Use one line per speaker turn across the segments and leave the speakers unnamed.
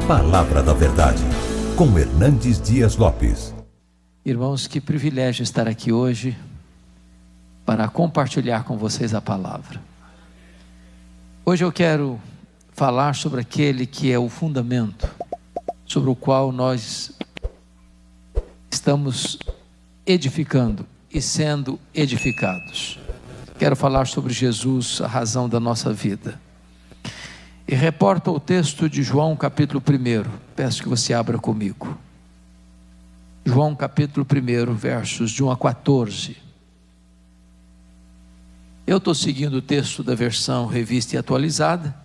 Palavra da Verdade, com Hernandes Dias Lopes.
Irmãos, que privilégio estar aqui hoje para compartilhar com vocês a palavra. Hoje eu quero falar sobre aquele que é o fundamento, sobre o qual nós estamos edificando e sendo edificados. Quero falar sobre Jesus, a razão da nossa vida. E reporta o texto de João capítulo 1, peço que você abra comigo. João capítulo 1, versos de 1 a 14. Eu estou seguindo o texto da versão revista e atualizada,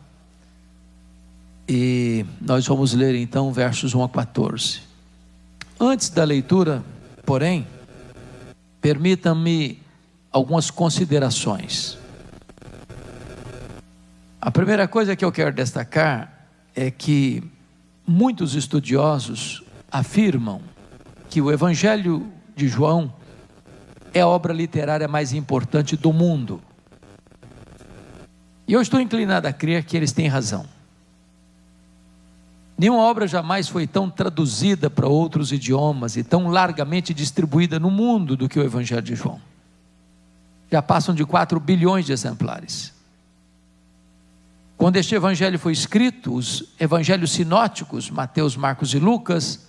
e nós vamos ler então versos 1 a 14. Antes da leitura, porém, permita-me algumas considerações. A primeira coisa que eu quero destacar é que muitos estudiosos afirmam que o Evangelho de João é a obra literária mais importante do mundo. E eu estou inclinado a crer que eles têm razão. Nenhuma obra jamais foi tão traduzida para outros idiomas e tão largamente distribuída no mundo do que o Evangelho de João. Já passam de 4 bilhões de exemplares. Quando este evangelho foi escrito, os evangelhos sinóticos, Mateus, Marcos e Lucas,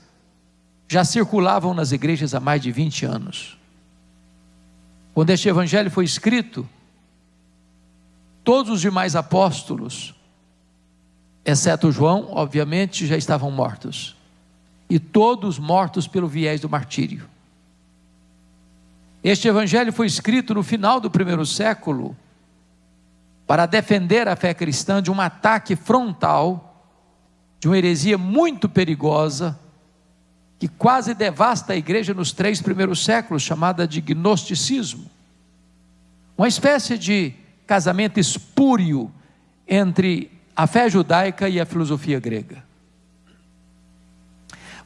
já circulavam nas igrejas há mais de 20 anos. Quando este evangelho foi escrito, todos os demais apóstolos, exceto João, obviamente, já estavam mortos. E todos mortos pelo viés do martírio. Este evangelho foi escrito no final do primeiro século, para defender a fé cristã de um ataque frontal, de uma heresia muito perigosa, que quase devasta a igreja nos 3 primeiros séculos, chamada de gnosticismo. Uma espécie de casamento espúrio entre a fé judaica e a filosofia grega.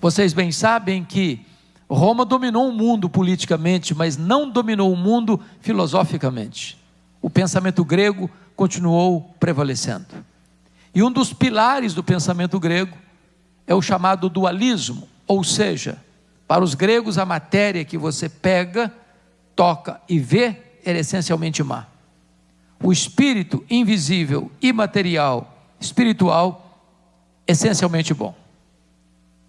Vocês bem sabem que Roma dominou o mundo politicamente, mas não dominou o mundo filosoficamente. O pensamento grego continuou prevalecendo. E um dos pilares do pensamento grego é o chamado dualismo, ou seja, para os gregos a matéria que você pega, toca e vê é essencialmente má. O espírito invisível, imaterial, espiritual, essencialmente bom.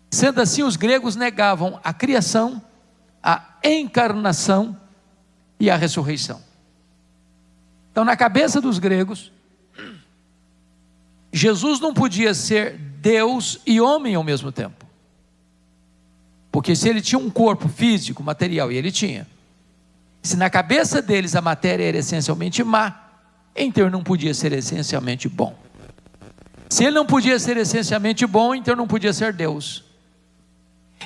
Sendo assim, os gregos negavam a criação, a encarnação e a ressurreição. Então, na cabeça dos gregos, Jesus não podia ser Deus e homem ao mesmo tempo. Porque se ele tinha um corpo físico, material, e ele tinha, se na cabeça deles a matéria era essencialmente má, então ele não podia ser essencialmente bom. Se ele não podia ser essencialmente bom, então não podia ser Deus.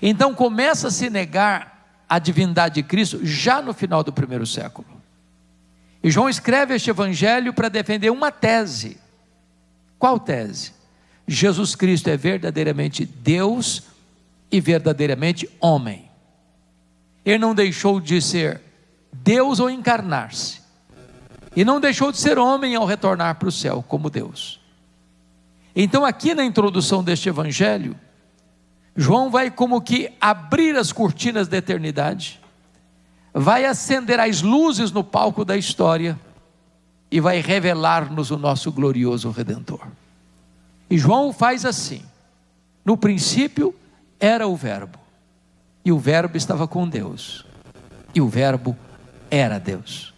Então começa a se negar a divindade de Cristo já no final do primeiro século. E João escreve este evangelho para defender uma tese. Qual tese? Jesus Cristo é verdadeiramente Deus e verdadeiramente homem. Ele não deixou de ser Deus ao encarnar-se. E não deixou de ser homem ao retornar para o céu como Deus. Então aqui na introdução deste evangelho, João vai como que abrir as cortinas da eternidade, vai acender as luzes no palco da história e vai revelar-nos o nosso glorioso Redentor. E João faz assim: no princípio era o Verbo, e o Verbo estava com Deus, e o Verbo era Deus.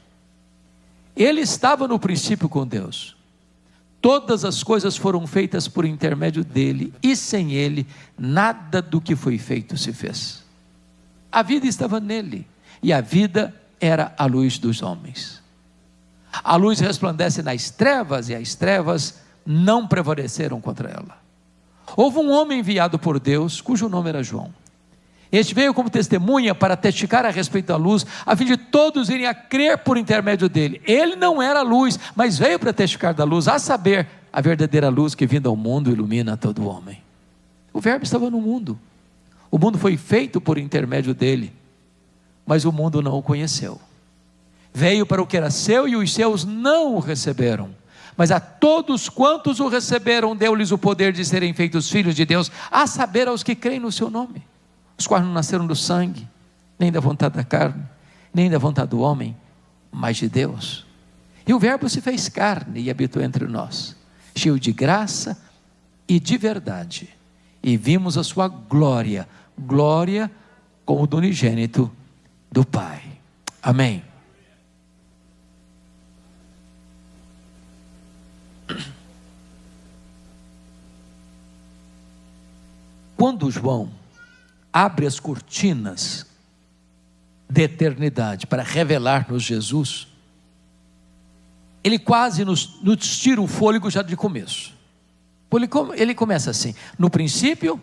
Ele estava no princípio com Deus. Todas as coisas foram feitas por intermédio dele, e sem ele nada do que foi feito se fez. A vida estava nele, e a vida era a luz dos homens. A luz resplandece nas trevas, e as trevas não prevaleceram contra ela. Houve um homem enviado por Deus, cujo nome era João. Este veio como testemunha para testificar a respeito da luz, a fim de todos irem a crer por intermédio dele. Ele não era a luz, mas veio para testificar da luz, a saber, a verdadeira luz que vindo ao mundo ilumina todo homem. O Verbo estava no mundo. O mundo foi feito por intermédio dele, mas o mundo não o conheceu. Veio para o que era seu e os seus não o receberam. Mas a todos quantos o receberam, deu-lhes o poder de serem feitos filhos de Deus, a saber, aos que creem no seu nome, os quais não nasceram do sangue, nem da vontade da carne, nem da vontade do homem, mas de Deus. E o Verbo se fez carne e habitou entre nós, cheio de graça e de verdade, e vimos a sua glória, glória como do unigênito do Pai. Amém. Quando João abre as cortinas da eternidade para revelar-nos Jesus, ele quase nos tira o fôlego já de começo. Ele começa assim: no princípio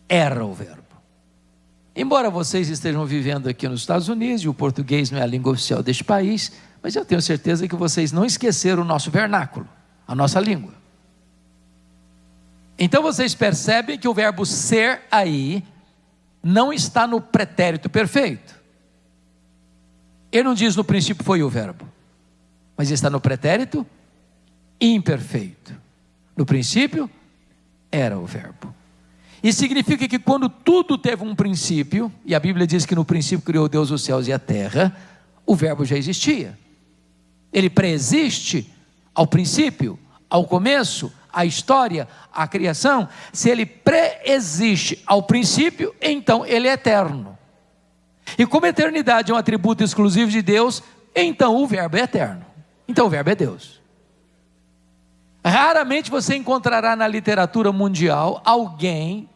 era o Verbo. Embora vocês estejam vivendo aqui nos Estados Unidos, e o português não é a língua oficial deste país, mas eu tenho certeza que vocês não esqueceram o nosso vernáculo, a nossa língua. Então vocês percebem que o verbo ser aí não está no pretérito perfeito. Ele não diz no princípio foi o verbo, mas está no pretérito imperfeito. No princípio era o verbo. E significa que quando tudo teve um princípio, e a Bíblia diz que no princípio criou Deus os céus e a terra, o verbo já existia. Ele preexiste ao princípio, ao começo, à história, à criação. Se ele preexiste ao princípio, então ele é eterno. E como a eternidade é um atributo exclusivo de Deus, então o verbo é eterno. Então o verbo é Deus. Raramente você encontrará na literatura mundial alguém,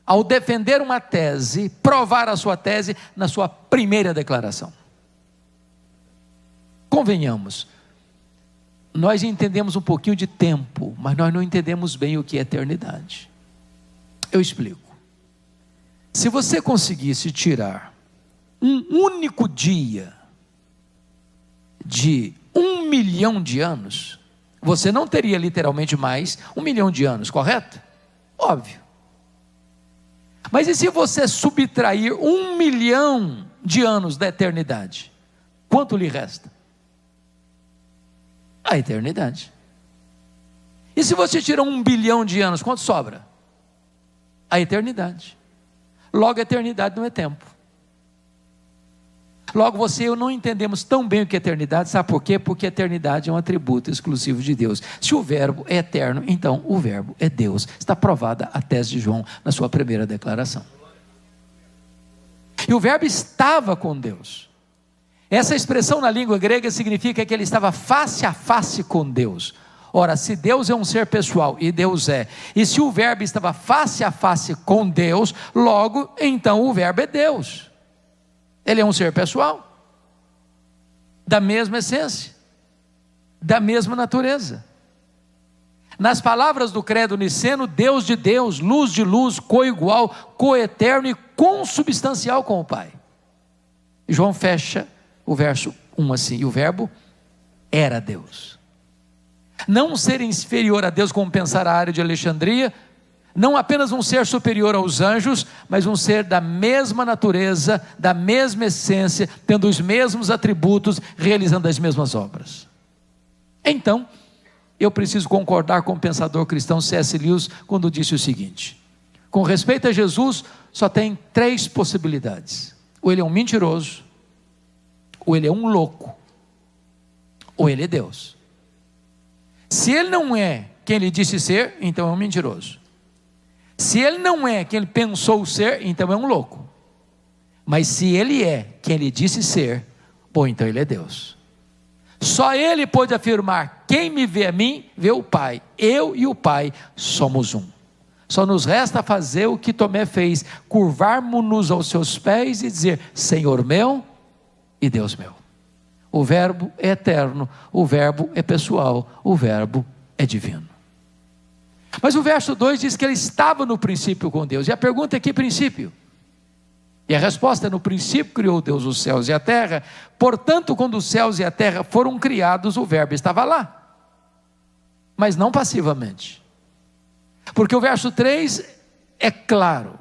ao defender uma tese, provar a sua tese na sua primeira declaração. Convenhamos, nós entendemos um pouquinho de tempo, mas nós não entendemos bem o que é eternidade. Eu explico. Se você conseguisse tirar um único dia de 1 milhão de anos, você não teria literalmente mais 1 milhão de anos, correto? Óbvio. Mas e se você subtrair 1 milhão de anos da eternidade? Quanto lhe resta? A eternidade. E se você tira 1 bilhão de anos, quanto sobra? A eternidade. Logo, a eternidade não é tempo. Logo, você e eu não entendemos tão bem o que é eternidade. Sabe por quê? Porque a eternidade é um atributo exclusivo de Deus. Se o verbo é eterno, então o verbo é Deus. Está provada a tese de João na sua primeira declaração. E o verbo estava com Deus. Essa expressão na língua grega significa que ele estava face a face com Deus. Ora, se Deus é um ser pessoal, e Deus é, e se o verbo estava face a face com Deus, logo, então o verbo é Deus. Ele é um ser pessoal, da mesma essência, da mesma natureza. Nas palavras do credo niceno, Deus de Deus, luz de luz, coigual, coeterno e consubstancial com o Pai. E João fecha o verso 1 assim: e o verbo era Deus. Não um ser inferior a Deus, como pensara a área de Alexandria, não apenas um ser superior aos anjos, mas um ser da mesma natureza, da mesma essência, tendo os mesmos atributos, realizando as mesmas obras. Então, eu preciso concordar com o pensador cristão C.S. Lewis, quando disse o seguinte: com respeito a Jesus, só tem 3 possibilidades: ou ele é um mentiroso, ou ele é um louco, ou ele é Deus. Se ele não é quem ele disse ser, então é um mentiroso. Se ele não é quem ele pensou ser, então é um louco. Mas se ele é quem ele disse ser, bom, então ele é Deus. Só ele pode afirmar: quem me vê a mim, vê o Pai. Eu e o Pai somos um. Só nos resta fazer o que Tomé fez: curvarmos-nos aos seus pés e dizer: Senhor meu e Deus meu. O verbo é eterno, o verbo é pessoal, o verbo é divino. Mas o verso 2 diz que ele estava no princípio com Deus. E a pergunta é: que princípio? E a resposta é: no princípio criou Deus os céus e a terra. Portanto, quando os céus e a terra foram criados, o verbo estava lá. Mas não passivamente. Porque o verso 3 é claro.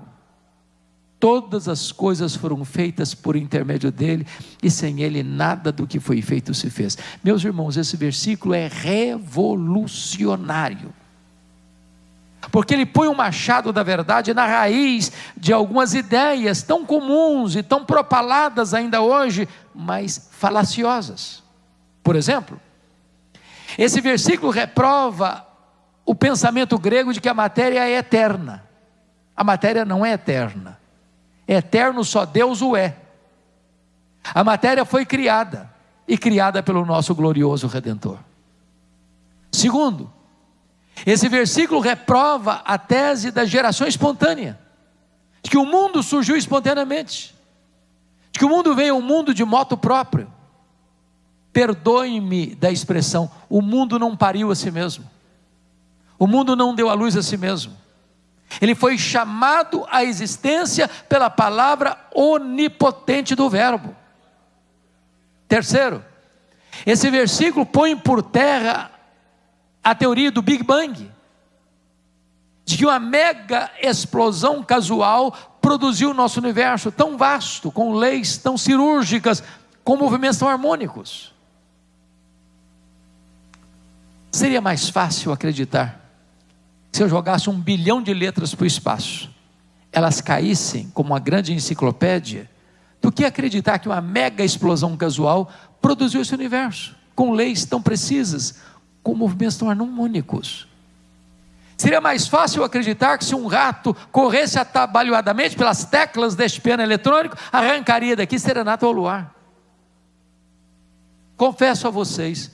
Todas as coisas foram feitas por intermédio dele, e sem ele nada do que foi feito se fez. Meus irmãos, esse versículo é revolucionário, porque ele põe um machado da verdade na raiz de algumas ideias tão comuns e tão propaladas ainda hoje, mas falaciosas. Por exemplo, esse versículo reprova o pensamento grego de que a matéria é eterna. A matéria não é eterna. Eterno só Deus o é. A matéria foi criada, e criada pelo nosso glorioso Redentor. Segundo, esse versículo reprova a tese da geração espontânea, de que o mundo surgiu espontaneamente, de que o mundo veio um mundo de moto próprio. Perdoe-me da expressão, o mundo não pariu a si mesmo, o mundo não deu à luz a si mesmo. Ele foi chamado à existência pela palavra onipotente do Verbo. Terceiro, esse versículo põe por terra a teoria do Big Bang, de que uma mega explosão casual produziu o nosso universo tão vasto, com leis tão cirúrgicas, com movimentos tão harmônicos. Seria mais fácil acreditar, se eu jogasse 1 bilhão de letras para o espaço, elas caíssem como uma grande enciclopédia, do que acreditar que uma mega explosão casual produziu esse universo, com leis tão precisas, com movimentos tão harmônicos. Seria mais fácil acreditar que se um rato corresse atabalhoadamente pelas teclas deste piano eletrônico, arrancaria daqui serenata ao luar. Confesso a vocês,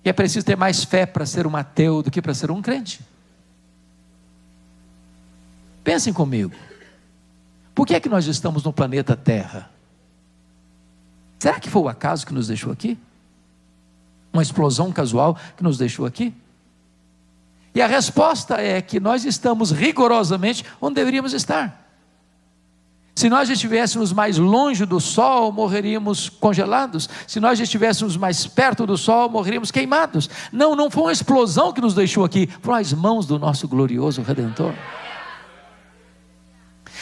que é preciso ter mais fé para ser um ateu do que para ser um crente. Pensem comigo, por que é que nós estamos no planeta Terra? Será que foi o acaso que nos deixou aqui? Uma explosão casual que nos deixou aqui? E a resposta é que nós estamos rigorosamente onde deveríamos estar. Se nós estivéssemos mais longe do Sol, morreríamos congelados. Se nós estivéssemos mais perto do Sol, morreríamos queimados. Não foi uma explosão que nos deixou aqui, foram as mãos do nosso glorioso Redentor.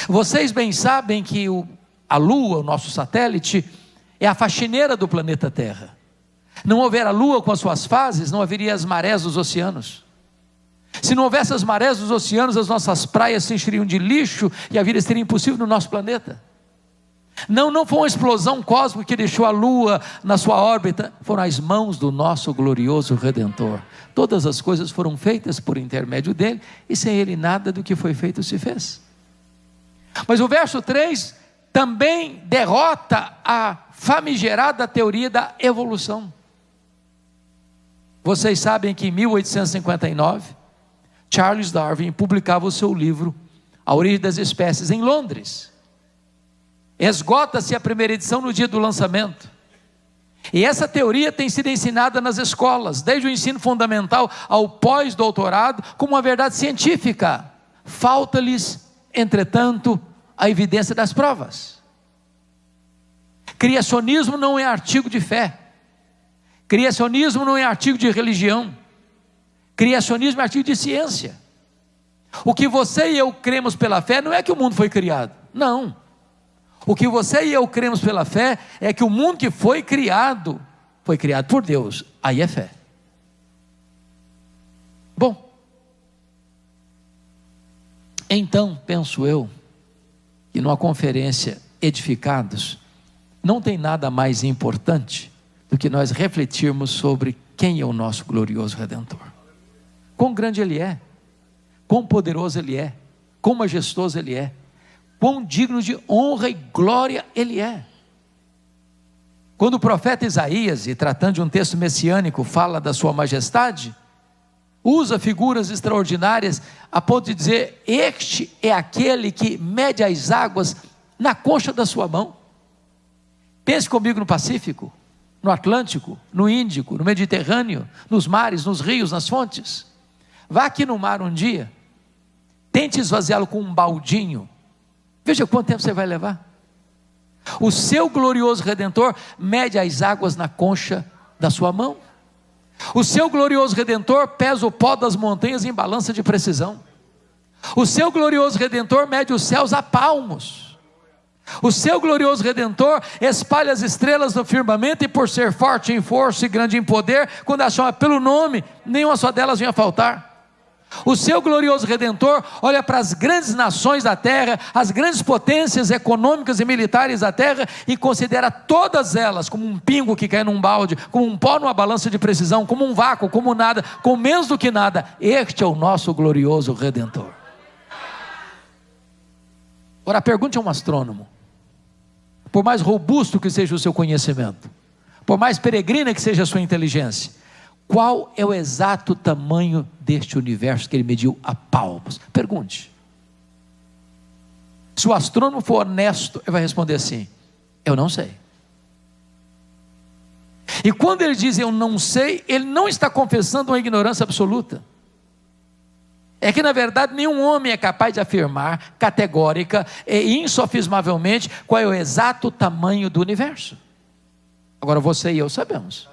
Vocês bem sabem que a Lua, o nosso satélite, é a faxineira do planeta Terra. Não houver a Lua com as suas fases, não haveria as marés dos oceanos. Se não houvesse as marés dos oceanos, as nossas praias se encheriam de lixo e a vida seria impossível no nosso planeta. Não foi uma explosão cósmica que deixou a Lua na sua órbita, foram as mãos do nosso glorioso Redentor. Todas as coisas foram feitas por intermédio dele, e sem ele nada do que foi feito se fez. Mas o verso 3 também derrota a famigerada teoria da evolução. Vocês sabem que em 1859, Charles Darwin publicava o seu livro A Origem das Espécies em Londres. Esgota-se a primeira edição no dia do lançamento. E essa teoria tem sido ensinada nas escolas, desde o ensino fundamental ao pós-doutorado, como uma verdade científica. Falta-lhes, entretanto, a evidência das provas. Criacionismo não é artigo de fé. Criacionismo não é artigo de religião. Criacionismo é artigo de ciência. O que você e eu cremos pela fé não é que o mundo foi criado. Não. O que você e eu cremos pela fé é que o mundo que foi criado por Deus. Aí é fé. Bom, então penso eu que numa conferência Edificados não tem nada mais importante do que nós refletirmos sobre quem é o nosso glorioso Redentor. Quão grande Ele é, quão poderoso Ele é, quão majestoso Ele é, quão digno de honra e glória Ele é. Quando o profeta Isaías, e tratando de um texto messiânico, fala da sua majestade, usa figuras extraordinárias a ponto de dizer: este é aquele que mede as águas na concha da sua mão. Pense comigo no Pacífico, no Atlântico, no Índico, no Mediterrâneo, nos mares, nos rios, nas fontes. Vá aqui no mar um dia, tente esvaziá-lo com um baldinho, veja quanto tempo você vai levar. O seu glorioso Redentor mede as águas na concha da sua mão. O seu glorioso Redentor pesa o pó das montanhas em balança de precisão. O seu glorioso Redentor mede os céus a palmos. O seu glorioso Redentor espalha as estrelas do firmamento, e por ser forte em força e grande em poder, quando a chama pelo nome, nenhuma só delas vinha faltar. O seu glorioso Redentor olha para as grandes nações da terra, as grandes potências econômicas e militares da terra, e considera todas elas como um pingo que cai num balde, como um pó numa balança de precisão, como um vácuo, como nada, com menos do que nada. Este é o nosso glorioso Redentor. Ora, pergunte a um astrônomo, por mais robusto que seja o seu conhecimento, por mais peregrina que seja a sua inteligência, qual é o exato tamanho deste universo que ele mediu a palmos? Pergunte. Se o astrônomo for honesto, ele vai responder assim: eu não sei. E quando ele diz eu não sei, ele não está confessando uma ignorância absoluta. É que na verdade nenhum homem é capaz de afirmar categórica e insofismavelmente qual é o exato tamanho do universo. Agora você e eu sabemos.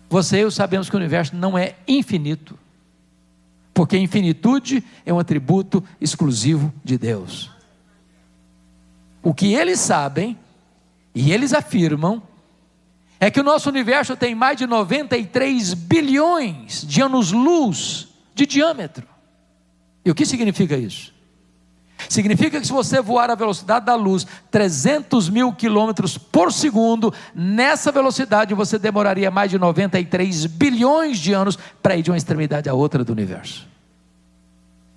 Você e eu sabemos que o universo não é infinito, porque infinitude é um atributo exclusivo de Deus. O que eles sabem, e eles afirmam, é que o nosso universo tem mais de 93 bilhões de anos-luz de diâmetro. E o que significa isso? Significa que se você voar à velocidade da luz, 300 mil quilômetros por segundo, nessa velocidade você demoraria mais de 93 bilhões de anos para ir de uma extremidade à outra do universo.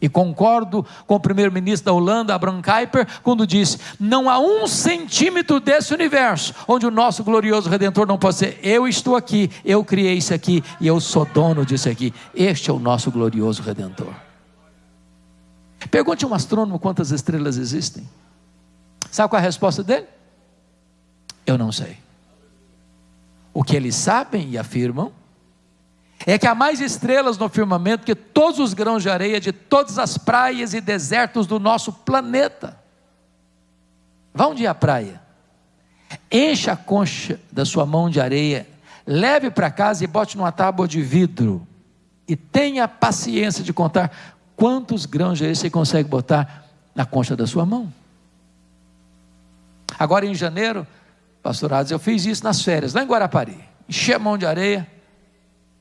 E concordo com o primeiro-ministro da Holanda, Abraham Kuyper, quando disse: não há 1 centímetro desse universo onde o nosso glorioso Redentor não pode ser. Eu estou aqui, eu criei isso aqui e eu sou dono disso aqui. Este é o nosso glorioso Redentor. Pergunte a um astrônomo quantas estrelas existem. Sabe qual é a resposta dele? Eu não sei. O que eles sabem e afirmam é que há mais estrelas no firmamento que todos os grãos de areia de todas as praias e desertos do nosso planeta. Vá um dia à praia, encha a concha da sua mão de areia, leve para casa e bote numa tábua de vidro, e tenha paciência de contar quantos grãos de areia você consegue botar na concha da sua mão. Agora em janeiro, pastor Ades, eu fiz isso nas férias, lá em Guarapari. Enchi a mão de areia,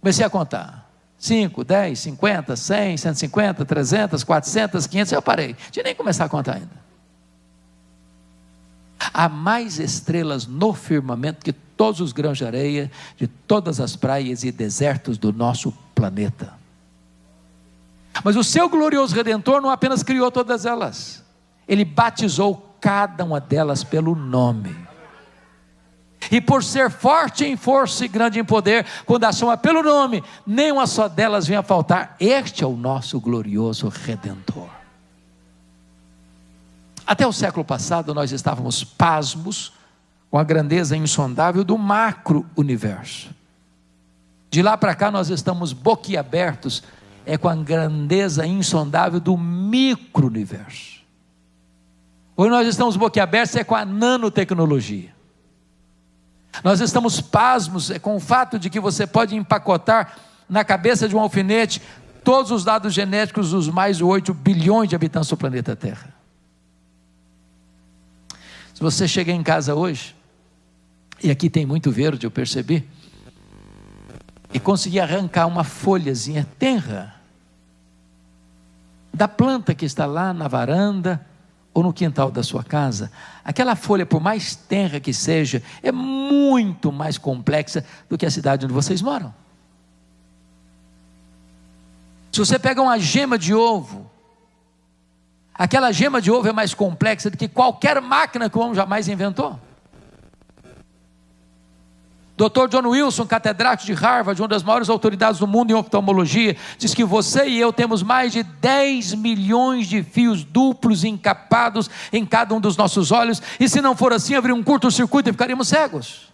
comecei a contar. 5, 10, 50, 100, 150, 300, 400, 500, eu parei. Não tinha nem começar a contar ainda. Há mais estrelas no firmamento que todos os grãos de areia de todas as praias e desertos do nosso planeta. Mas o seu glorioso Redentor não apenas criou todas elas, ele batizou cada uma delas pelo nome. E por ser forte em força e grande em poder, quando a chama pelo nome, nenhuma só delas vem a faltar. Este é o nosso glorioso Redentor. Até o século passado nós estávamos pasmos com a grandeza insondável do macro-universo. De lá para cá nós estamos boquiabertos com a grandeza insondável do micro-universo. Hoje nós estamos boquiabertos com a nanotecnologia. Nós estamos pasmos com o fato de que você pode empacotar na cabeça de um alfinete todos os dados genéticos dos mais de 8 bilhões de habitantes do planeta Terra. Se você chegar em casa hoje, e aqui tem muito verde, eu percebi, e conseguir arrancar uma folhazinha tenra da planta que está lá na varanda ou no quintal da sua casa, aquela folha, por mais tenra que seja, é muito mais complexa do que a cidade onde vocês moram. Se você pega uma gema de ovo, aquela gema de ovo é mais complexa do que qualquer máquina que o homem jamais inventou. Dr. John Wilson, catedrático de Harvard, uma das maiores autoridades do mundo em oftalmologia, diz que você e eu temos mais de 10 milhões de fios duplos encapados em cada um dos nossos olhos, e se não for assim, haveria um curto-circuito e ficaríamos cegos.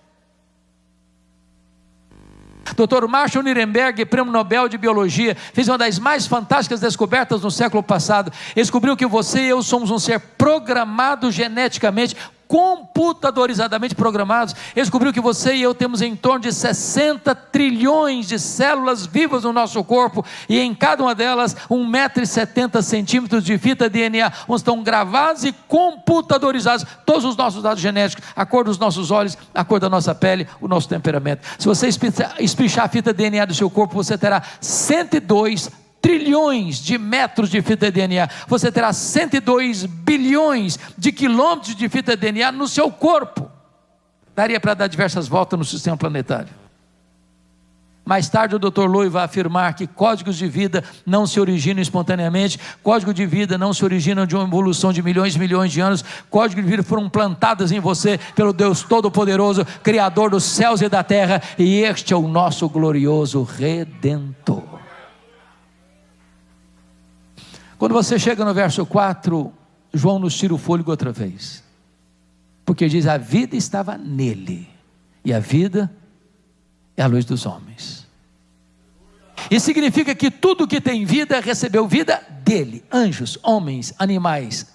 Dr. Marshall Nirenberg, prêmio Nobel de Biologia, fez uma das mais fantásticas descobertas no século passado. Ele descobriu que você e eu somos um ser programado geneticamente computadorizadamente programados. Ele descobriu que você e eu temos em torno de 60 trilhões de células vivas no nosso corpo, e em cada uma delas 1,70 m de fita DNA, onde estão gravados e computadorizados todos os nossos dados genéticos, a cor dos nossos olhos, a cor da nossa pele, o nosso temperamento. Se você espichar a fita DNA do seu corpo, você terá 102 trilhões de metros de fita DNA, você terá 102 bilhões de quilômetros de fita DNA no seu corpo. Daria para dar diversas voltas no sistema planetário. Mais tarde o Dr. Loy vai afirmar que códigos de vida não se originam espontaneamente, códigos de vida não se originam de uma evolução de milhões e milhões de anos, códigos de vida foram plantados em você pelo Deus Todo-Poderoso, Criador dos céus e da terra, e este é o nosso glorioso Redentor. Quando você chega no verso 4, João nos tira o fôlego outra vez, porque diz: a vida estava nele, e a vida é a luz dos homens. Isso significa que tudo que tem vida recebeu vida dele: anjos, homens, animais,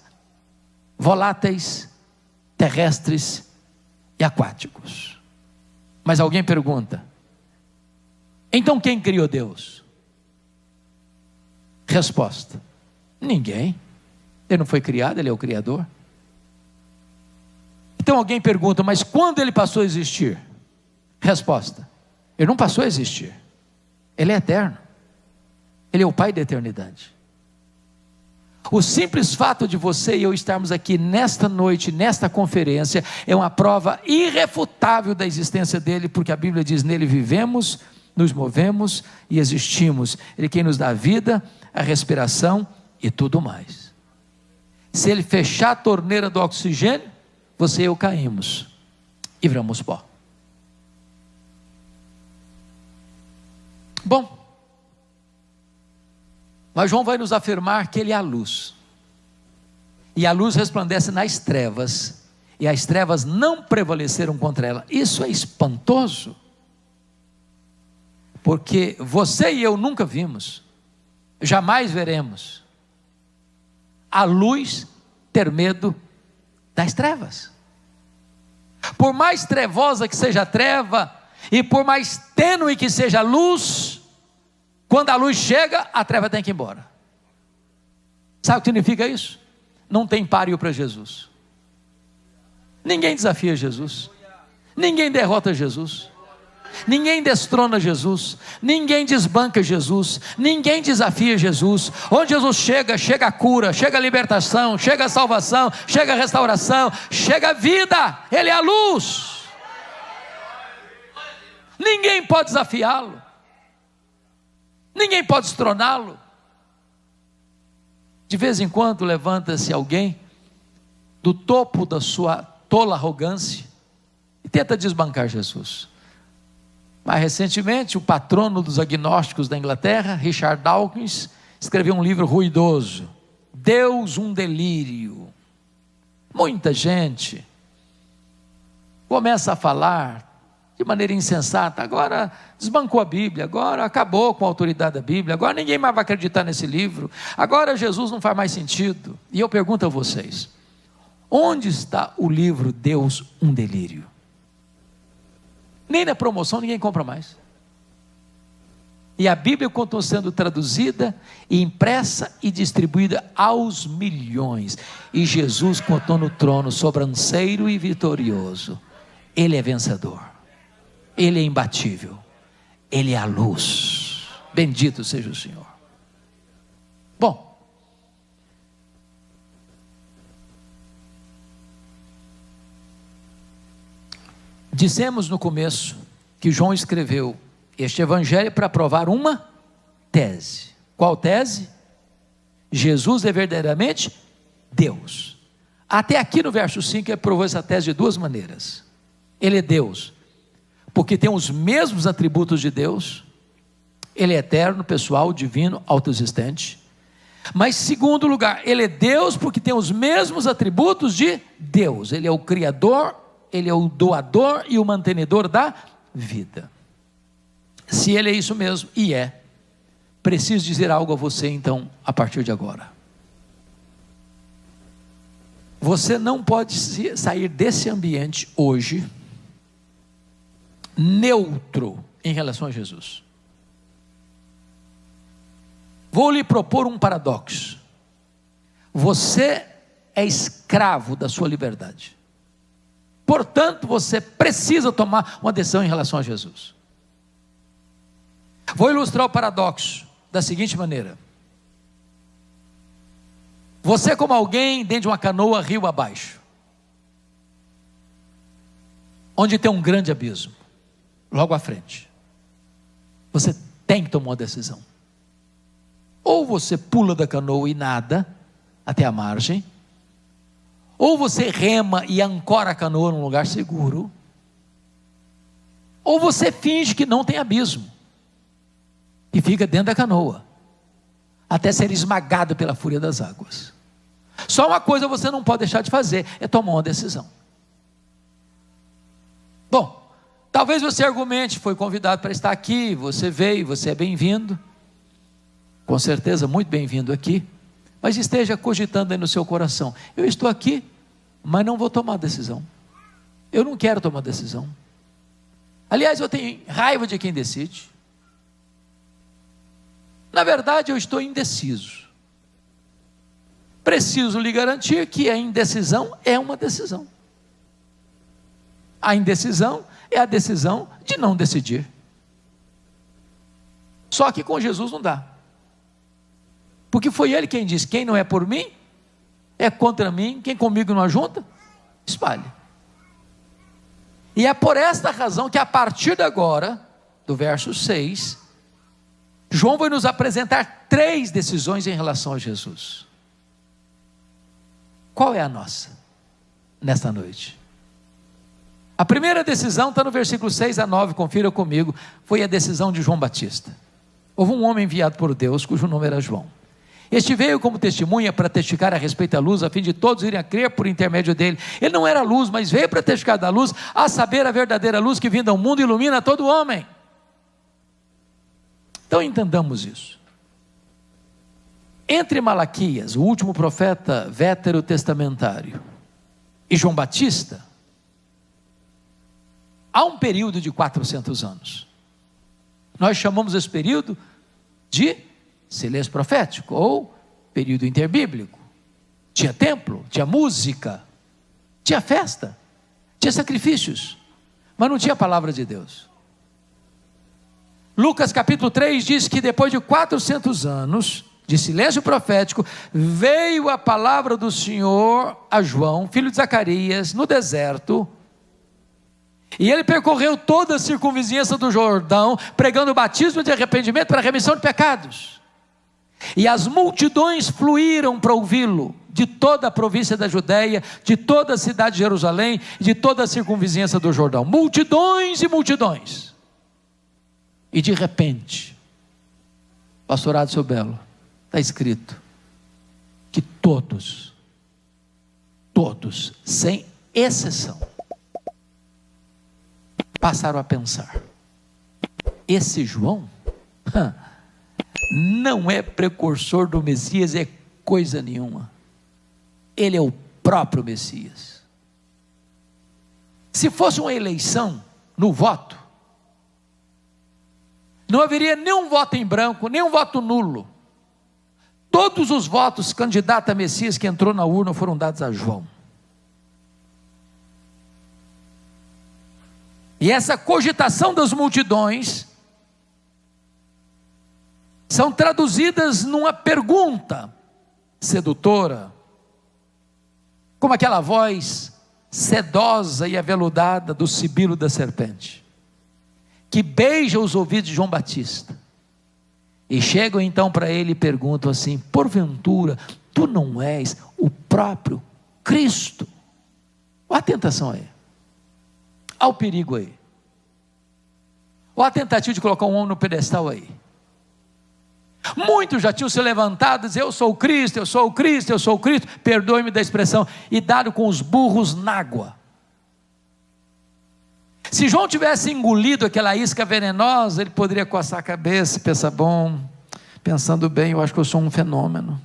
voláteis, terrestres e aquáticos. Mas alguém pergunta: então quem criou Deus? Resposta: ninguém. Ele não foi criado, ele é o Criador. Então alguém pergunta: mas quando ele passou a existir? Resposta: ele não passou a existir, ele é eterno, ele é o Pai da eternidade. O simples fato de você e eu estarmos aqui nesta noite, nesta conferência, é uma prova irrefutável da existência dele, porque a Bíblia diz: nele vivemos, nos movemos e existimos. Ele é quem nos dá a vida, a respiração e tudo mais. Se ele fechar a torneira do oxigênio, você e eu caímos e viramos pó. Bom, mas João vai nos afirmar que ele é a luz, e a luz resplandece nas trevas, e as trevas não prevaleceram contra ela. Isso é espantoso, porque você e eu nunca vimos, jamais veremos a luz ter medo das trevas. Por mais trevosa que seja a treva, e por mais tênue que seja a luz, quando a luz chega, a treva tem que ir embora. Sabe o que significa isso? Não tem páreo para Jesus. Ninguém desafia Jesus, ninguém derrota Jesus, ninguém destrona Jesus, ninguém desbanca Jesus, ninguém desafia Jesus. Onde Jesus chega, chega a cura, chega a libertação, chega a salvação, chega a restauração, chega a vida. Ele é a luz. Ninguém pode desafiá-lo, ninguém pode destroná-lo. De vez em quando levanta-se alguém do topo da sua tola arrogância e tenta desbancar Jesus. Mais recentemente, o patrono dos agnósticos da Inglaterra, Richard Dawkins, escreveu um livro ruidoso: Deus, um delírio. Muita gente começa a falar de maneira insensata: agora desbancou a Bíblia, agora acabou com a autoridade da Bíblia, agora ninguém mais vai acreditar nesse livro, agora Jesus não faz mais sentido. E eu pergunto a vocês: onde está o livro Deus, um delírio? Nem na promoção ninguém compra mais. E a Bíblia continua sendo traduzida, e impressa e distribuída aos milhões. E Jesus continua no trono, sobranceiro e vitorioso. Ele é vencedor, ele é imbatível, ele é a luz. Bendito seja o Senhor. Bom, dissemos no começo que João escreveu este evangelho para provar uma tese. Qual tese? Jesus é verdadeiramente Deus. Até aqui no verso 5 ele provou essa tese de duas maneiras. Ele é Deus porque tem os mesmos atributos de Deus. Ele é eterno, pessoal, divino, autoexistente. Mas segundo lugar, ele é Deus porque tem os mesmos atributos de Deus. Ele é o Criador, ele é o doador e o mantenedor da vida. Se ele é isso mesmo, e é, preciso dizer algo a você então, a partir de agora. Você não pode sair desse ambiente hoje neutro em relação a Jesus. Vou lhe propor um paradoxo. Você é escravo da sua liberdade. Portanto, você precisa tomar uma decisão em relação a Jesus. Vou ilustrar o paradoxo da seguinte maneira. Você como alguém dentro de uma canoa rio abaixo, onde tem um grande abismo, logo à frente. Você tem que tomar uma decisão. Ou você pula da canoa e nada até a margem, ou você rema e ancora a canoa num lugar seguro, ou você finge que não tem abismo e fica dentro da canoa até ser esmagado pela fúria das águas. Só uma coisa você não pode deixar de fazer, é tomar uma decisão. Bom, talvez você argumente, foi convidado para estar aqui, você veio, você é bem-vindo, com certeza muito bem-vindo aqui, mas esteja cogitando aí no seu coração, eu estou aqui, mas não vou tomar decisão, eu não quero tomar decisão. Aliás, eu tenho raiva de quem decide. Na verdade, eu estou indeciso. Preciso lhe garantir que a indecisão é uma decisão. A indecisão é a decisão de não decidir. Só que com Jesus não dá. Porque foi Ele quem disse, quem não é por mim, é contra mim, quem comigo não ajunta, espalhe. E é por esta razão que a partir de agora, do verso 6, João vai nos apresentar 3 decisões em relação a Jesus. Qual é a nossa, nesta noite? A primeira decisão está no versículo 6 a 9, confira comigo, foi a decisão de João Batista. Houve um homem enviado por Deus, cujo nome era João. Este veio como testemunha para testificar a respeito da luz, a fim de todos irem a crer por intermédio dele. Ele não era luz, mas veio para testificar da luz, a saber a verdadeira luz que vinda ao mundo ilumina todo homem. Então entendamos isso. Entre Malaquias, o último profeta veterotestamentário, e João Batista, há um período de 400 anos. Nós chamamos esse período de silêncio profético, ou período interbíblico. Tinha templo, tinha música, tinha festa, tinha sacrifícios, mas não tinha a palavra de Deus. Lucas capítulo 3 diz que depois de 400 anos de silêncio profético, veio a palavra do Senhor a João, filho de Zacarias, no deserto, e ele percorreu toda a circunvizinhança do Jordão, pregando o batismo de arrependimento para a remissão de pecados, e as multidões fluíram para ouvi-lo, de toda a província da Judéia, de toda a cidade de Jerusalém, de toda a circunvizinhança do Jordão, multidões e multidões, e de repente, pastor Adson Belo, está escrito que todos, sem exceção, passaram a pensar, esse João não é precursor do Messias, é coisa nenhuma, ele é o próprio Messias. Se fosse uma eleição no voto, não haveria nenhum voto em branco, nenhum voto nulo. Todos os votos candidato a Messias que entrou na urna foram dados a João. E essa cogitação das multidões são traduzidas numa pergunta sedutora, como aquela voz sedosa e aveludada do sibilo da serpente, que beija os ouvidos de João Batista. E chegam então para ele e perguntam assim: porventura, tu não és o próprio Cristo? Olha a tentação aí, olha o perigo aí, olha a tentativa de colocar um homem no pedestal aí. Muitos já tinham se levantado e dizer: eu sou o Cristo, eu sou o Cristo, eu sou o Cristo, perdoe-me da expressão, e dado com os burros na água. Se João tivesse engolido aquela isca venenosa, ele poderia coçar a cabeça e pensar: bom, pensando bem, eu acho que eu sou um fenômeno.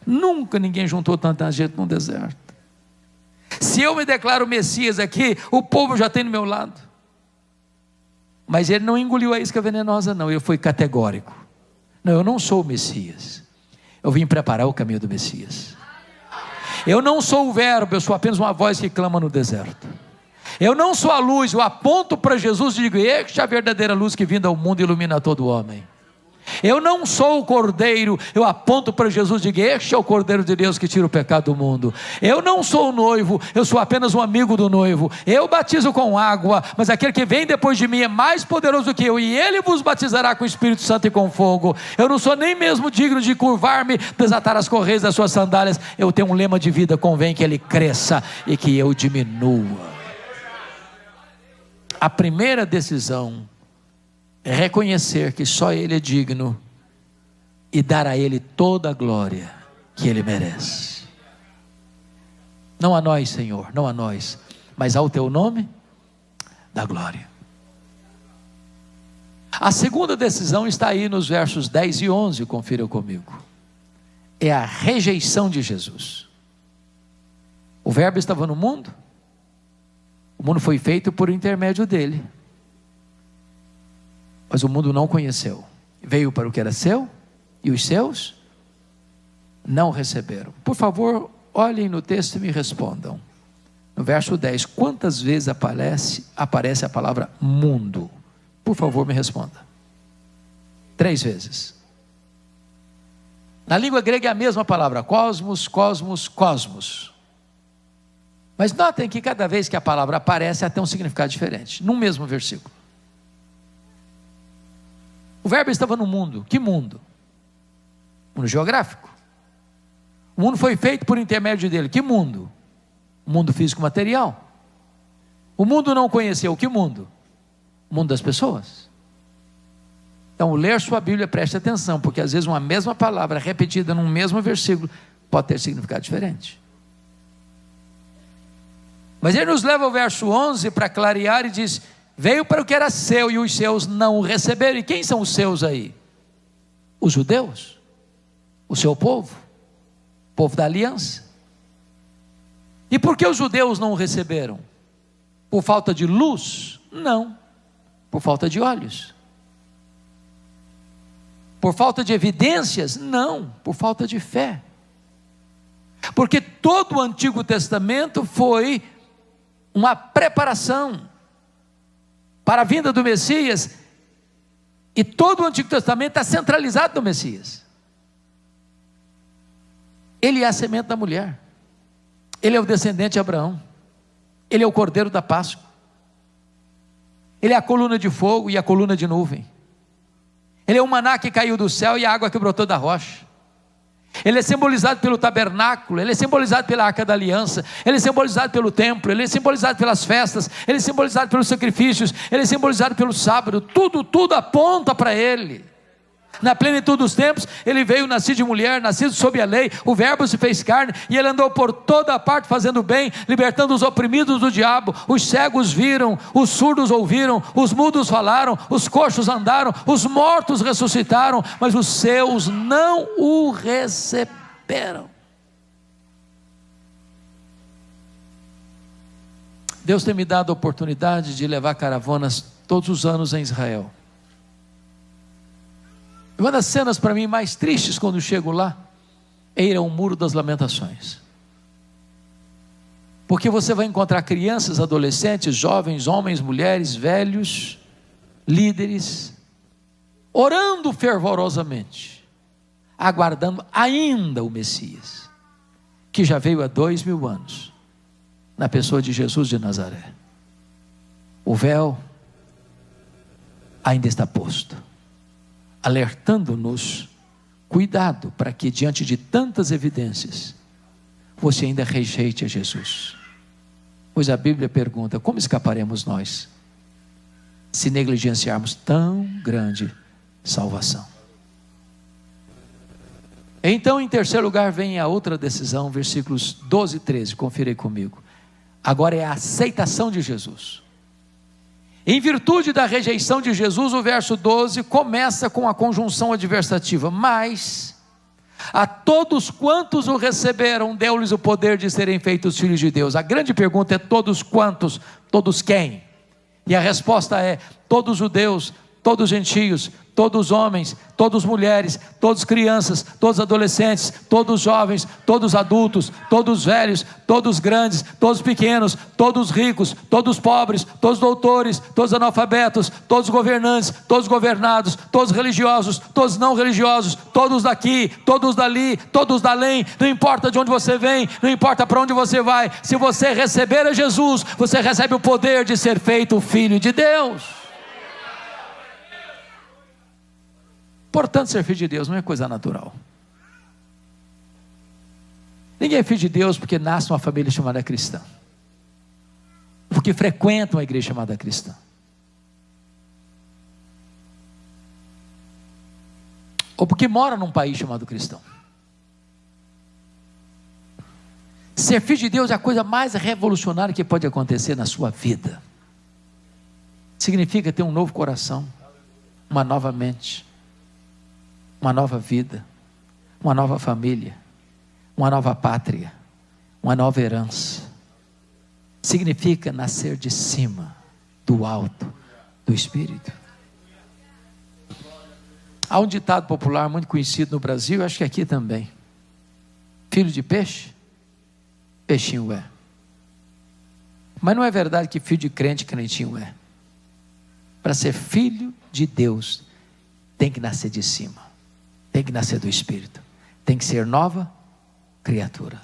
Nunca ninguém juntou tanta gente no deserto. Se eu me declaro Messias aqui, o povo já tem do meu lado. Mas ele não engoliu a isca venenosa não, ele foi categórico. Não, eu não sou o Messias, eu vim preparar o caminho do Messias. Eu não sou o verbo, eu sou apenas uma voz que clama no deserto. Eu não sou a luz, eu aponto para Jesus e digo: este é a verdadeira luz que vinda ao mundo e ilumina todo homem. Eu não sou o cordeiro, eu aponto para Jesus e digo: este é o cordeiro de Deus que tira o pecado do mundo. Eu não sou o noivo, eu sou apenas um amigo do noivo. Eu batizo com água, mas aquele que vem depois de mim é mais poderoso do que eu, e ele vos batizará com o Espírito Santo e com fogo. Eu não sou nem mesmo digno de curvar-me, desatar as correias das suas sandálias. Eu tenho um lema de vida: convém que ele cresça e que eu diminua. A primeira decisão é reconhecer que só ele é digno e dar a ele toda a glória que ele merece. Não a nós, Senhor, não a nós, mas ao teu nome da glória. A segunda decisão está aí nos versos 10 e 11, confira comigo. É a rejeição de Jesus. O verbo estava no mundo, o mundo foi feito por intermédio dele, mas o mundo não conheceu. Veio para o que era seu, e os seus não receberam. Por favor, olhem no texto e me respondam. No verso 10, quantas vezes aparece a palavra mundo? Por favor, me responda. 3 vezes. Na língua grega é a mesma palavra: cosmos, cosmos, cosmos. Mas notem que cada vez que a palavra aparece, ela tem um significado diferente, no mesmo versículo. O verbo estava no mundo. Que mundo? Mundo geográfico. O mundo foi feito por intermédio dele. Que mundo? O mundo físico material. O mundo não conheceu. Que mundo? O mundo das pessoas. Então, ler sua Bíblia, preste atenção, porque às vezes uma mesma palavra repetida num mesmo versículo pode ter significado diferente. Mas ele nos leva ao verso 11 para clarear e diz: veio para o que era seu e os seus não o receberam. E quem são os seus aí? Os judeus, o seu povo, o povo da aliança. E por que os judeus não o receberam? Por falta de luz? Não, por falta de olhos. Por falta de evidências? Não, por falta de fé. Porque todo o Antigo Testamento foi uma preparação para a vinda do Messias, e todo o Antigo Testamento está centralizado no Messias. Ele é a semente da mulher, ele é o descendente de Abraão, ele é o cordeiro da Páscoa, ele é a coluna de fogo e a coluna de nuvem, ele é o maná que caiu do céu e a água que brotou da rocha. Ele é simbolizado pelo tabernáculo, ele é simbolizado pela arca da aliança, ele é simbolizado pelo templo, ele é simbolizado pelas festas, ele é simbolizado pelos sacrifícios, ele é simbolizado pelo sábado. Tudo aponta para ele. Na plenitude dos tempos, ele veio nascido de mulher, nascido sob a lei, o verbo se fez carne, e ele andou por toda a parte fazendo bem, libertando os oprimidos do diabo. Os cegos viram, os surdos ouviram, os mudos falaram, os coxos andaram, os mortos ressuscitaram, mas os seus não o receberam. Deus tem me dado a oportunidade de levar caravanas todos os anos em Israel. Uma das cenas para mim mais tristes quando chego lá é ir ao Muro das Lamentações, porque você vai encontrar crianças, adolescentes, jovens, homens, mulheres, velhos, líderes, orando fervorosamente, aguardando ainda o Messias, que já veio há 2000 anos, na pessoa de Jesus de Nazaré. O véu ainda está posto, alertando-nos: cuidado para que diante de tantas evidências você ainda rejeite a Jesus. Pois a Bíblia pergunta: como escaparemos nós se negligenciarmos tão grande salvação? Então, em terceiro lugar, vem a outra decisão, versículos 12 e 13, confira aí comigo. Agora é a aceitação de Jesus. Em virtude da rejeição de Jesus, o verso 12 começa com a conjunção adversativa: mas A todos quantos o receberam, deu-lhes o poder de serem feitos filhos de Deus. A grande pergunta é: todos quantos? Todos quem? E a resposta é: todos judeus, todos gentios, todos homens, todos mulheres, todos crianças, todos adolescentes, todos jovens, todos adultos, todos velhos, todos grandes, todos pequenos, todos ricos, todos pobres, todos doutores, todos analfabetos, todos governantes, todos governados, todos religiosos, todos não religiosos, todos daqui, todos dali, todos dalém. Não importa de onde você vem, não importa para onde você vai, se você receber a Jesus, você recebe o poder de ser feito filho de Deus. Portanto, ser filho de Deus não é coisa natural. Ninguém é filho de Deus porque nasce numa família chamada cristã, porque frequenta uma igreja chamada cristã, ou porque mora num país chamado cristão. Ser filho de Deus é a coisa mais revolucionária que pode acontecer na sua vida. Significa ter um novo coração, uma nova mente, uma nova vida, uma nova família, uma nova pátria, uma nova herança. Significa nascer de cima, do alto, do Espírito. Há um ditado popular muito conhecido no Brasil, acho que aqui também: filho de peixe, peixinho é. Mas não é verdade que filho de crente, crentinho é. Para ser filho de Deus, tem que nascer de cima, tem que nascer do Espírito, tem que ser nova criatura.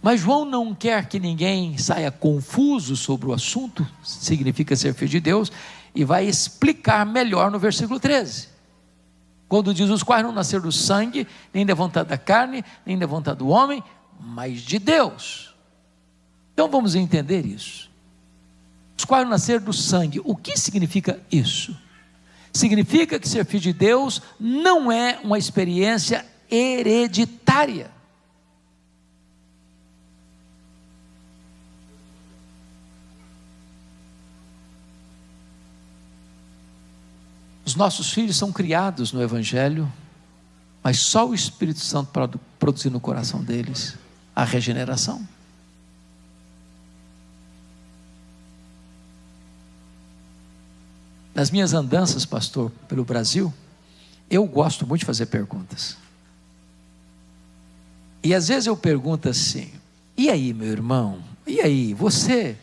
Mas João não quer que ninguém saia confuso sobre o assunto, significa ser filho de Deus, e vai explicar melhor no versículo 13, quando diz: os quais não nasceram do sangue, nem da vontade da carne, nem da vontade do homem, mas de Deus. Então vamos entender isso. Os quais não nasceram do sangue, o que significa isso? Significa que ser filho de Deus não é uma experiência hereditária. Os nossos filhos são criados no Evangelho, mas só o Espírito Santo pode produzir no coração deles a regeneração. Nas minhas andanças, pastor, pelo Brasil, eu gosto muito de fazer perguntas. E às vezes eu pergunto assim: e aí, meu irmão? E aí, você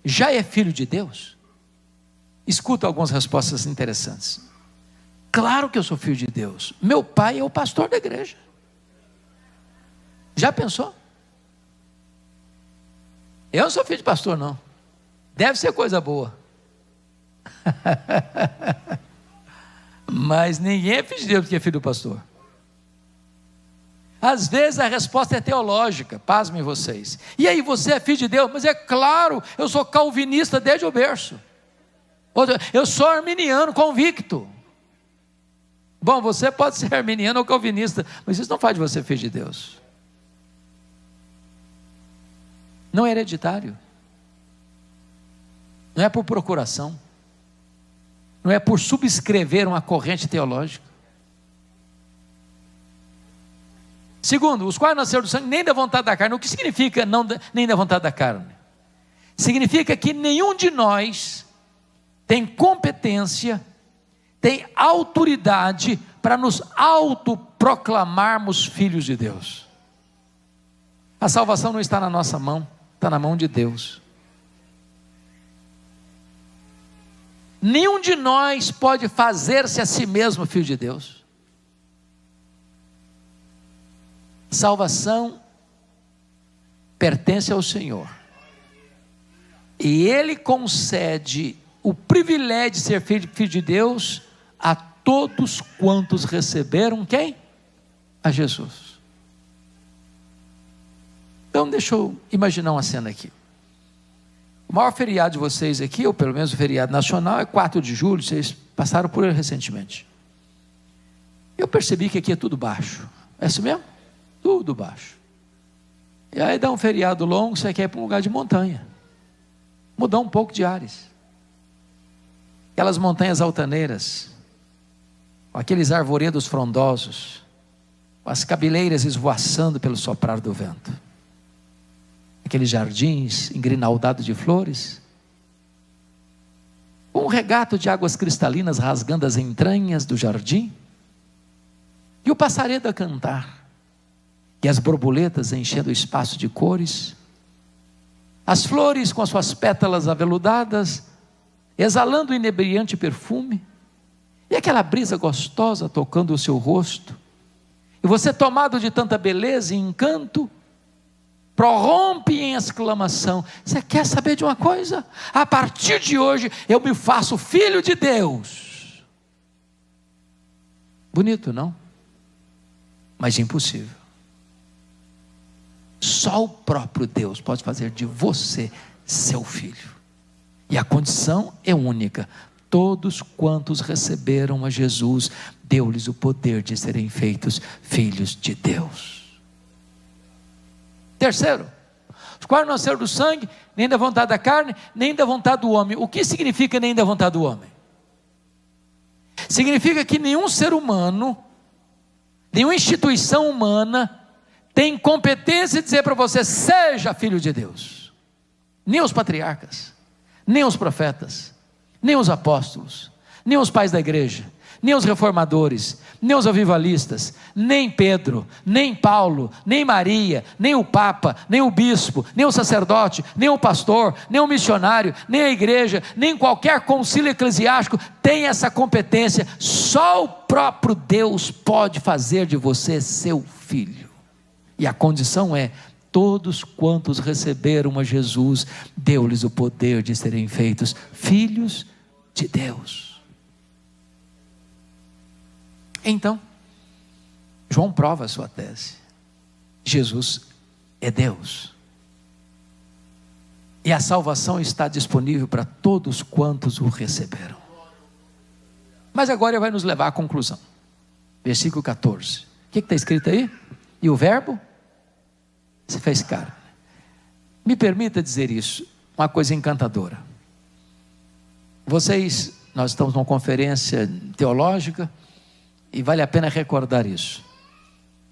já é filho de Deus? Escuto algumas respostas interessantes. Claro que eu sou filho de Deus. Meu pai é o pastor da igreja. Já pensou? Eu não sou filho de pastor, não. Deve ser coisa boa. Mas ninguém é filho de Deus porque é filho do pastor. Às vezes a resposta é teológica, pasmem vocês. E aí, você é filho de Deus? Mas é claro, eu sou calvinista desde o berço. Eu sou arminiano convicto. Bom, você pode ser arminiano ou calvinista, mas isso não faz de você filho de Deus. Não é hereditário. Não é por procuração. Não é por subscrever uma corrente teológica. Segundo, os quais nasceram do sangue, nem da vontade da carne. O que significa nem da vontade da carne? Significa que nenhum de nós tem competência, tem autoridade para nos autoproclamarmos filhos de Deus. A salvação não está na nossa mão, está na mão de Deus. Nenhum de nós pode fazer-se a si mesmo filho de Deus. Salvação pertence ao Senhor, e Ele concede o privilégio de ser filho de Deus a todos quantos receberam quem? A Jesus. Então deixa eu imaginar uma cena aqui. O maior feriado de vocês aqui, ou pelo menos o feriado nacional, é 4 de julho, vocês passaram por ele recentemente. Eu percebi que aqui é tudo baixo. É isso mesmo? Tudo baixo. E aí dá um feriado longo, você quer ir para um lugar de montanha. Mudar um pouco de ares. Aquelas montanhas altaneiras, aqueles arvoredos frondosos, com as cabeleiras esvoaçando pelo soprar do vento. Aqueles jardins engrinaldados de flores, um regato de águas cristalinas rasgando as entranhas do jardim, e o passaredo a cantar, e as borboletas enchendo o espaço de cores, as flores com as suas pétalas aveludadas, exalando o inebriante perfume, e aquela brisa gostosa tocando o seu rosto, e você, tomado de tanta beleza e encanto, prorrompe em exclamação: você quer saber de uma coisa? A partir de hoje eu me faço filho de Deus. Bonito, não? Mas impossível. Só o próprio Deus pode fazer de você seu filho, e a condição é única: todos quantos receberam a Jesus, deu-lhes o poder de serem feitos filhos de Deus. Terceiro, os quais não nasceram do sangue, nem da vontade da carne, nem da vontade do homem. O que significa nem da vontade do homem? Significa que nenhum ser humano, nenhuma instituição humana tem competência de dizer para você: seja filho de Deus. Nem os patriarcas, nem os profetas, nem os apóstolos, nem os pais da igreja, nem os reformadores, nem os avivalistas, nem Pedro, nem Paulo, nem Maria, nem o Papa, nem o bispo, nem o sacerdote, nem o pastor, nem o missionário, nem a igreja, nem qualquer concílio eclesiástico tem essa competência. Só o próprio Deus pode fazer de você seu filho, e a condição é: todos quantos receberam a Jesus, deu-lhes o poder de serem feitos filhos de Deus. Então, João prova a sua tese: Jesus é Deus, e a salvação está disponível para todos quantos o receberam. Mas agora ele vai nos levar à conclusão. Versículo 14, o que está escrito aí? E o verbo se fez carne. Me permita dizer isso, uma coisa encantadora. Nós estamos numa conferência teológica, e vale a pena recordar isso.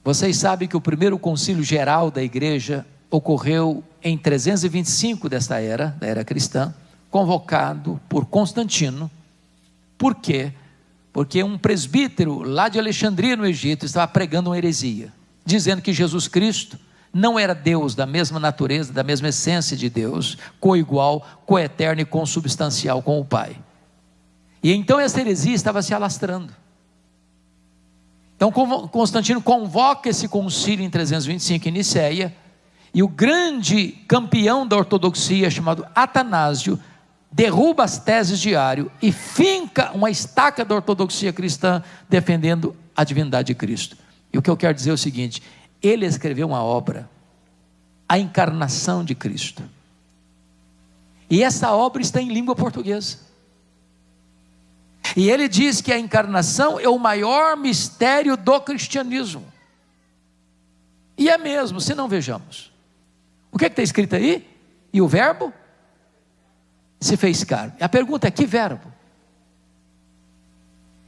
Vocês sabem que o primeiro concílio geral da igreja ocorreu em 325 desta era, da era cristã, convocado por Constantino. Por quê? Porque um presbítero lá de Alexandria, no Egito, estava pregando uma heresia, dizendo que Jesus Cristo não era Deus da mesma natureza, da mesma essência de Deus, coigual, coeterno e consubstancial com o Pai. E então essa heresia estava se alastrando. Então Constantino convoca esse concílio em 325 em Nicéia, e o grande campeão da ortodoxia, chamado Atanásio, derruba as teses de Ario e finca uma estaca da ortodoxia cristã, defendendo a divindade de Cristo. E o que eu quero dizer é o seguinte: ele escreveu uma obra, a encarnação de Cristo, e essa obra está em língua portuguesa. E ele diz que a encarnação é o maior mistério do cristianismo. E é mesmo, se não vejamos. O que está escrito aí? E o verbo se fez carne. A pergunta é: que verbo?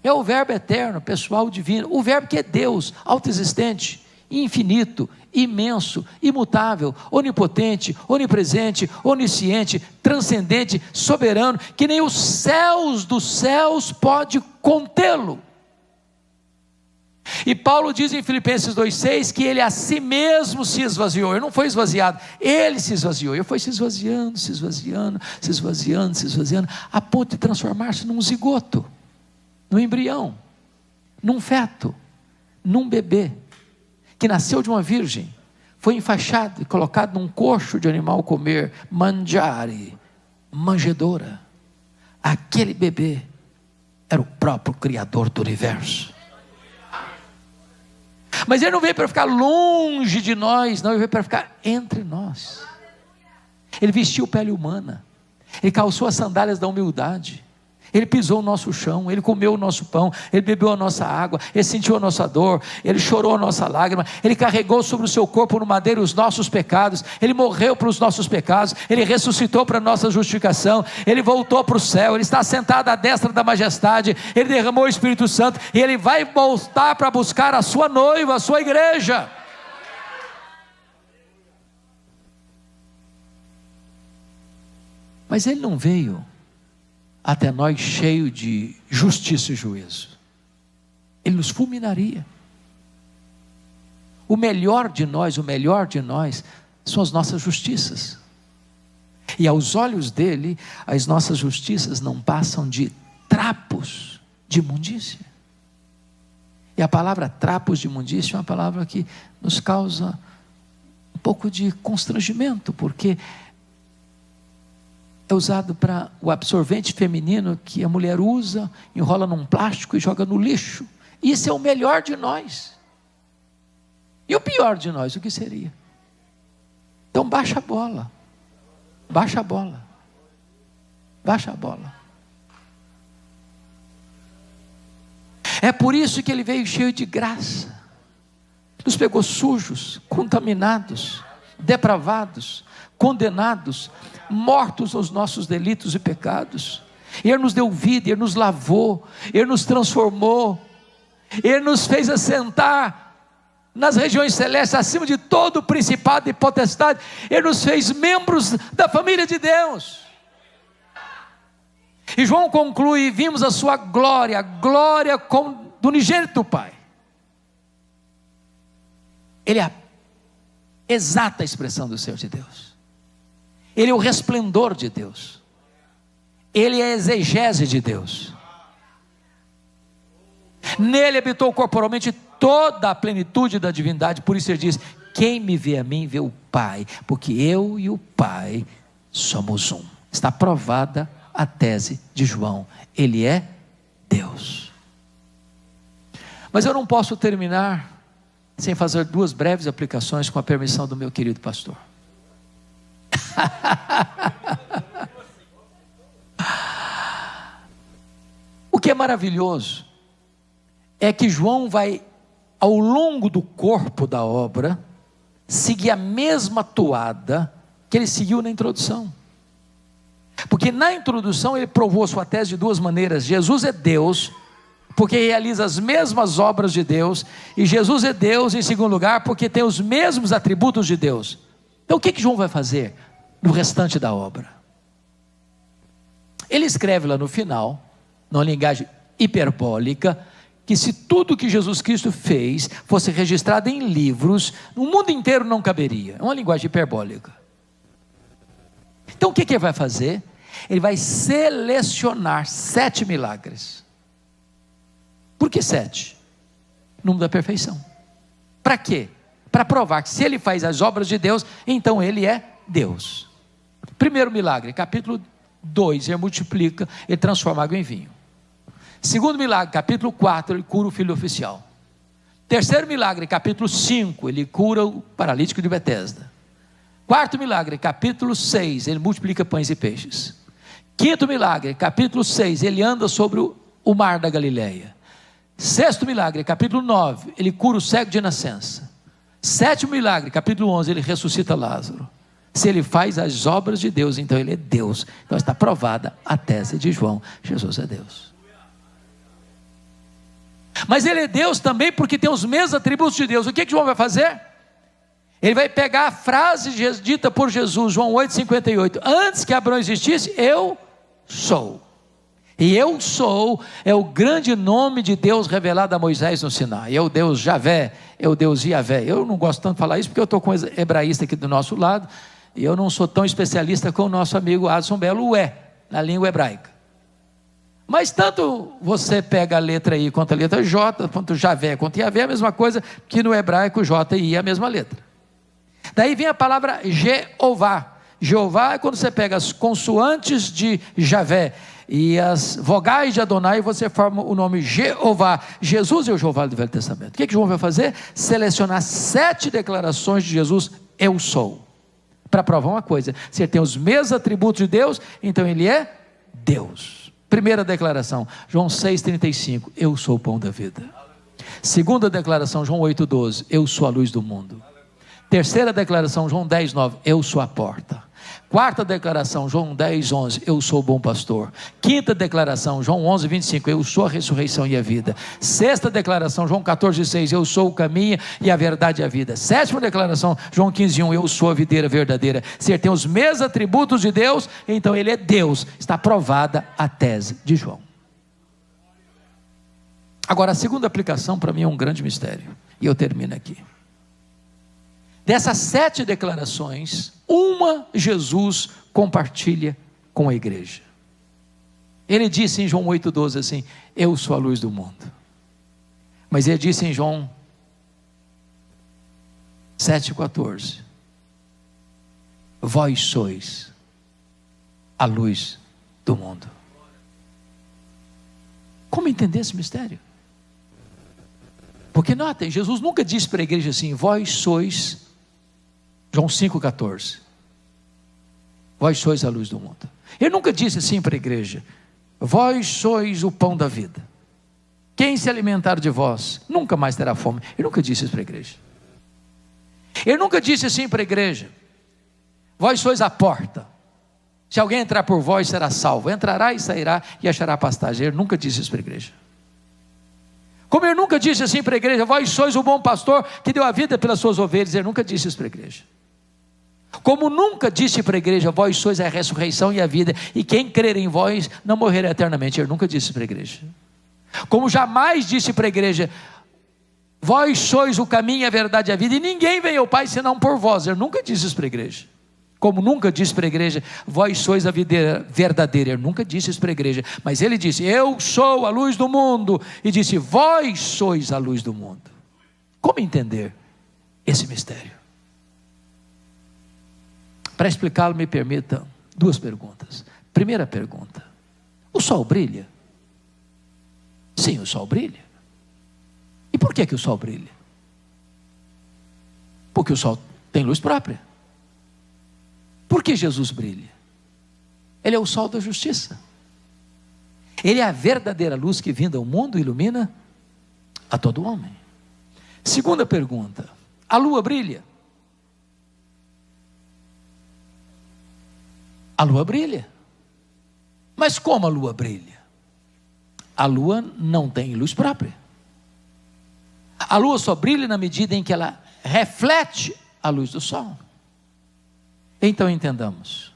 É o verbo eterno, pessoal, divino. O verbo que é Deus, autoexistente, infinito, imenso, imutável, onipotente, onipresente, onisciente, transcendente, soberano, que nem os céus dos céus pode contê-lo. E Paulo diz em Filipenses 2,6 que ele a si mesmo se esvaziou. Ele não foi esvaziado, ele se esvaziou. Ele foi se esvaziando, se esvaziando, se esvaziando, se esvaziando, a ponto de transformar-se num zigoto, num embrião, num feto, num bebê que nasceu de uma virgem, foi enfaixado e colocado num coxo de animal comer, mangiare, manjedoura. Aquele bebê era o próprio Criador do universo. Mas ele não veio para ficar longe de nós, não, ele veio para ficar entre nós. Ele vestiu pele humana, ele calçou as sandálias da humildade, Ele pisou o nosso chão, Ele comeu o nosso pão, Ele bebeu a nossa água, Ele sentiu a nossa dor, Ele chorou a nossa lágrima, Ele carregou sobre o seu corpo no madeiro os nossos pecados, Ele morreu para os nossos pecados, Ele ressuscitou para a nossa justificação, Ele voltou para o céu, Ele está sentado à destra da majestade, Ele derramou o Espírito Santo, e Ele vai voltar para buscar a sua noiva, a sua igreja. Mas Ele não veio até nós cheio de justiça e juízo. Ele nos fulminaria. O melhor de nós são as nossas justiças. E aos olhos dele, as nossas justiças não passam de trapos de imundícia. E a palavra trapos de imundícia é uma palavra que nos causa um pouco de constrangimento, porque é usado para o absorvente feminino que a mulher usa, enrola num plástico e joga no lixo. Isso é o melhor de nós. E o pior de nós, o que seria? Então baixa a bola. Baixa a bola. Baixa a bola. É por isso que ele veio cheio de graça. Nos pegou sujos, contaminados, depravados, condenados, mortos aos nossos delitos e pecados. Ele nos deu vida, Ele nos lavou, Ele nos transformou, Ele nos fez assentar nas regiões celestes, acima de todo principado e potestade. Ele nos fez membros da família de Deus. E João conclui: vimos a sua glória, a glória do unigênito Pai. Ele é a exata expressão do ser de Deus. Ele é o resplendor de Deus. Ele é a exegese de Deus. Nele habitou corporalmente toda a plenitude da divindade. Por isso ele diz: quem me vê a mim, vê o Pai, porque eu e o Pai somos um. Está provada a tese de João. Ele é Deus. Mas eu não posso terminar sem fazer duas breves aplicações, com a permissão do meu querido pastor. O que é maravilhoso é que João vai, ao longo do corpo da obra, seguir a mesma toada que ele seguiu na introdução. Porque na introdução ele provou sua tese de duas maneiras: Jesus é Deus, porque realiza as mesmas obras de Deus, e Jesus é Deus, em segundo lugar, porque tem os mesmos atributos de Deus. Então o que João vai fazer no restante da obra? Ele escreve lá no final, numa linguagem hiperbólica, que se tudo que Jesus Cristo fez fosse registrado em livros, no mundo inteiro não caberia. É uma linguagem hiperbólica. Então o que ele vai fazer? Ele vai selecionar 7 milagres. Por que 7? Número da perfeição. Para quê? Para provar que se ele faz as obras de Deus, então ele é Deus. Primeiro milagre, capítulo 2, ele multiplica, ele transforma água em vinho. Segundo milagre, capítulo 4, ele cura o filho oficial. Terceiro milagre, capítulo 5, ele cura o paralítico de Betesda. Quarto milagre, capítulo 6, ele multiplica pães e peixes. Quinto milagre, capítulo 6, ele anda sobre o mar da Galileia. Sexto milagre, capítulo 9, ele cura o cego de nascença. Sétimo milagre, capítulo 11, ele ressuscita Lázaro. Se ele faz as obras de Deus, então ele é Deus. Então está provada a tese de João: Jesus é Deus. Mas ele é Deus também porque tem os mesmos atributos de Deus. O que João vai fazer? Ele vai pegar a frase dita por Jesus, João 8,58: antes que Abraão existisse, eu sou. E eu sou é o grande nome de Deus revelado a Moisés no Sinai. É o Deus Javé, é o Deus Iavé. Eu não gosto tanto de falar isso porque eu estou com o hebraísta aqui do nosso lado, e eu não sou tão especialista como o nosso amigo Adson Belo é, na língua hebraica. Mas tanto você pega a letra I quanto a letra J, quanto Javé, quanto Iavé, é a mesma coisa, que no hebraico J e I é a mesma letra. Daí vem a palavra Jeová. Jeová é quando você pega as consoantes de Javé e as vogais de Adonai, você forma o nome Jeová. Jesus é o Jeová do Velho Testamento. O que João vai fazer? Selecionar 7 declarações de Jesus: eu sou, para provar uma coisa: se ele tem os mesmos atributos de Deus, então ele é Deus. Primeira declaração, João 6,35, eu sou o pão da vida. Segunda declaração, João 8,12, eu sou a luz do mundo. Terceira declaração, João 10,9, eu sou a porta. Quarta declaração, João 10,11, eu sou o bom pastor. Quinta declaração, João 11,25, eu sou a ressurreição e a vida. Sexta declaração, João 14,6, eu sou o caminho e a verdade e a vida. Sétima declaração, João 15,1, eu sou a videira verdadeira. Se ele tem os mesmos atributos de Deus, então ele é Deus. Está provada a tese de João. Agora, a segunda aplicação para mim é um grande mistério, e eu termino aqui. Dessas 7 declarações, uma Jesus compartilha com a igreja. Ele disse em João 8,12 assim, eu sou a luz do mundo. Mas ele disse em João 7,14, vós sois a luz do mundo. Como entender esse mistério? Porque notem, Jesus nunca disse para a igreja assim, vós sois, João 5,14, vós sois a luz do mundo. Ele nunca disse assim para a igreja, vós sois o pão da vida. Quem se alimentar de vós, nunca mais terá fome. Ele nunca disse isso para a igreja. Ele nunca disse assim para a igreja, vós sois a porta. Se alguém entrar por vós, será salvo. Entrará e sairá e achará pastagem. Ele nunca disse isso para a igreja. Como ele nunca disse assim para a igreja, vós sois o bom pastor que deu a vida pelas suas ovelhas. Ele nunca disse isso para a igreja. Como nunca disse para a igreja, vós sois a ressurreição e a vida, e quem crer em vós não morrerá eternamente. Ele nunca disse para a igreja. Como jamais disse para a igreja, vós sois o caminho, a verdade e a vida, e ninguém vem ao Pai senão por vós. Ele nunca disse isso para a igreja. Como nunca disse para a igreja, vós sois a vida verdadeira. Ele nunca disse isso para a igreja, mas ele disse, eu sou a luz do mundo, e disse, vós sois a luz do mundo. Como entender esse mistério? Para explicá-lo, me permita 2 perguntas. Primeira pergunta, o sol brilha? Sim, o sol brilha. E por que o sol brilha? Porque o sol tem luz própria. Por que Jesus brilha? Ele é o sol da justiça. Ele é a verdadeira luz que vinda ao mundo ilumina a todo homem. Segunda pergunta, a lua brilha? A lua brilha. Mas como a lua brilha? A lua não tem luz própria. A lua só brilha na medida em que ela reflete a luz do sol. Então entendamos,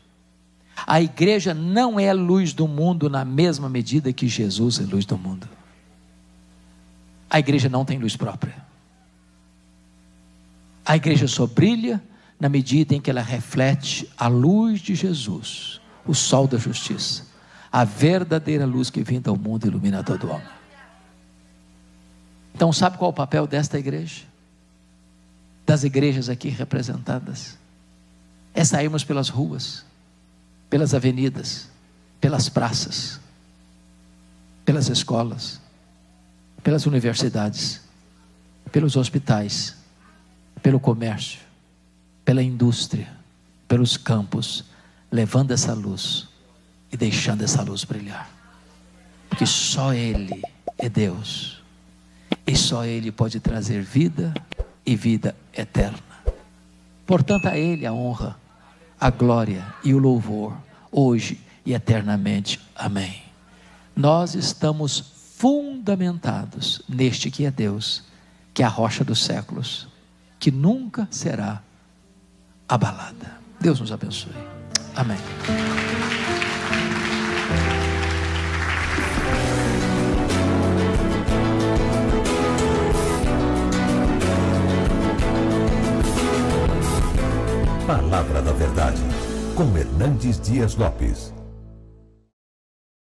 a igreja não é luz do mundo na mesma medida que Jesus é luz do mundo. A igreja não tem luz própria. A igreja só brilha na medida em que ela reflete a luz de Jesus, o sol da justiça, a verdadeira luz que vinda ao mundo ilumina todo homem. Então sabe qual é o papel desta igreja? Das igrejas aqui representadas? É sairmos pelas ruas, pelas avenidas, pelas praças, pelas escolas, pelas universidades, pelos hospitais, pelo comércio, pela indústria, pelos campos, levando essa luz e deixando essa luz brilhar. Porque só Ele é Deus, e só Ele pode trazer vida e vida eterna. Portanto, a Ele a honra, a glória e o louvor, hoje e eternamente. Amém. Nós estamos fundamentados neste que é Deus, que é a rocha dos séculos, que nunca será abalada. Deus nos abençoe. Amém.
Palavra da Verdade, com Hernandes Dias Lopes.